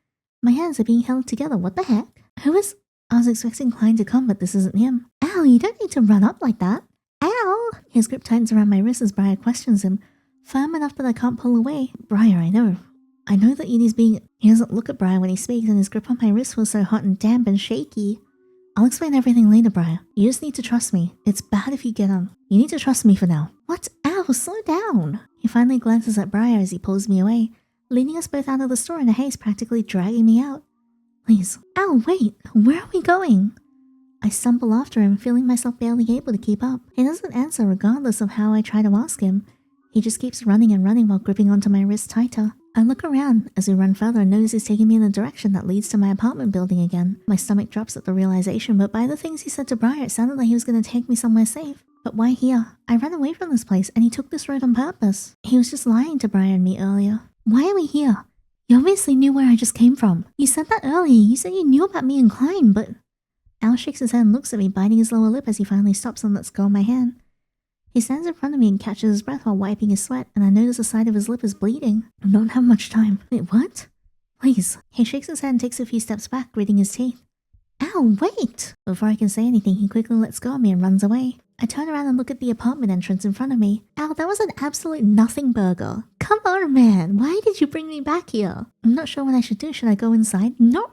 S1: My hands are being held together. What the heck? Who is... I was expecting Klein to come, but this isn't him. Ow, you don't need to run up like that. Ow! His grip tightens around my wrist as Briar questions him, firm enough that I can't pull away. Briar, I know that Yinny's being... He doesn't look at Briar when he speaks, and his grip on my wrist feels so hot and damp and shaky. I'll explain everything later, Briar. You just need to trust me. It's bad if you get on. You need to trust me for now. What? Ow, slow down! He finally glances at Briar as he pulls me away, leading us both out of the store in a haste, practically dragging me out. Please. Ow, wait! Where are we going? I stumble after him, feeling myself barely able to keep up. He doesn't answer regardless of how I try to ask him. He just keeps running and running while gripping onto my wrist tighter. I look around as we run further and notice he's taking me in the direction that leads to my apartment building again. My stomach drops at the realization, but by the things he said to Briar, it sounded like he was going to take me somewhere safe. But why here? I ran away from this place and he took this road on purpose. He was just lying to Briar and me earlier. Why are we here? You obviously knew where I just came from. You said that earlier. You said you knew about me and Klein, but... Al shakes his head and looks at me, biting his lower lip as he finally stops and lets go of my hand. He stands in front of me and catches his breath while wiping his sweat, and I notice the side of his lip is bleeding. I don't have much time. Wait, what? Please. He shakes his head and takes a few steps back, gritting his teeth. Ow, wait! Before I can say anything, he quickly lets go of me and runs away. I turn around and look at the apartment entrance in front of me. Ow, that was an absolute nothing burger. Come on, man. Why did you bring me back here? I'm not sure what I should do. Should I go inside? No!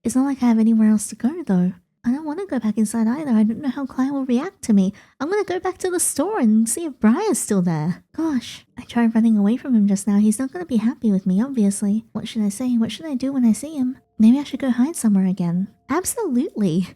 S1: It's not like I have anywhere else to go, though. I don't want to go back inside either. I don't know how Klein will react to me. I'm going to go back to the store and see if Briar's still there. Gosh, I tried running away from him just now. He's not going to be happy with me, obviously. What should I say? What should I do when I see him? Maybe I should go hide somewhere again. Absolutely.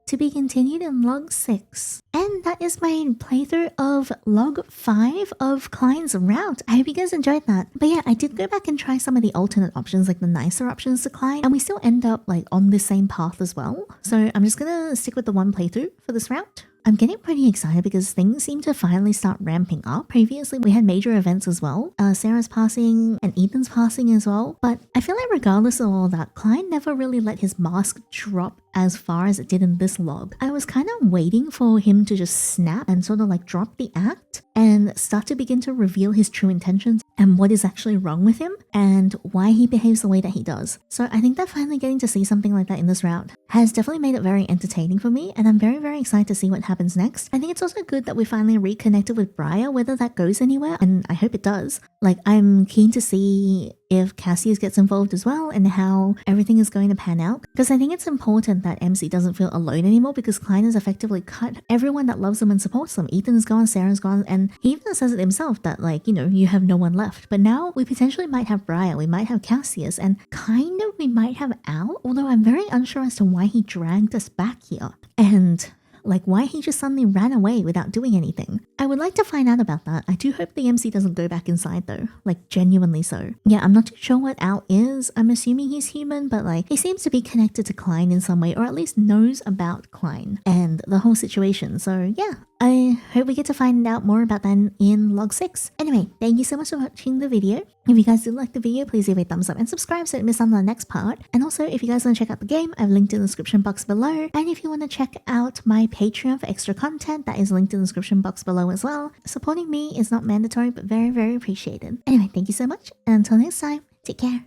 S1: To be continued in log 6. And that is my playthrough of log 5 of Klein's route. I hope you guys enjoyed that. But yeah, I did go back and try some of the alternate options, like the nicer options to Klein, and we still end up like on the same path as well. So I'm just gonna stick with the one playthrough for this route. I'm getting pretty excited because things seem to finally start ramping up. Previously, we had major events as well. Sarah's passing and Ethan's passing as well. But I feel like regardless of all that, Klein never really let his mask drop as far as it did in this log. I was kind of waiting for him to just snap and sort of like drop the act and start to begin to reveal his true intentions and what is actually wrong with him and why he behaves the way that he does. So I think that finally getting to see something like that in this route has definitely made it very entertaining for me, and I'm very, very excited to see what happens next. I think it's also good that we finally reconnected with Briar, whether that goes anywhere, and I hope it does. Like, I'm keen to see if Cassius gets involved as well and how everything is going to pan out. Because I think it's important that MC doesn't feel alone anymore, because Klein has effectively cut everyone that loves him and supports him. Ethan's gone, Sarah's gone, and he even says it himself that, like, you know, you have no one left. But now we potentially might have Briar, we might have Cassius, and kind of we might have Al, although I'm very unsure as to why he dragged us back here. And like, why he just suddenly ran away without doing anything. I would like to find out about that. I do hope the MC doesn't go back inside though, like genuinely so. Yeah, I'm not too sure what Al is. I'm assuming he's human, but like, he seems to be connected to Klein in some way, or at least knows about Klein and the whole situation. So yeah, I hope we get to find out more about that in log 6. Anyway, thank you so much for watching the video. If you guys did like the video, please leave a thumbs up and subscribe so you don't miss out on the next part. And also, if you guys want to check out the game, I've linked in the description box below. And if you want to check out my Patreon for extra content, that is linked in the description box below as well. Supporting me is not mandatory, but very, very appreciated. Anyway, thank you so much. And until next time, take care.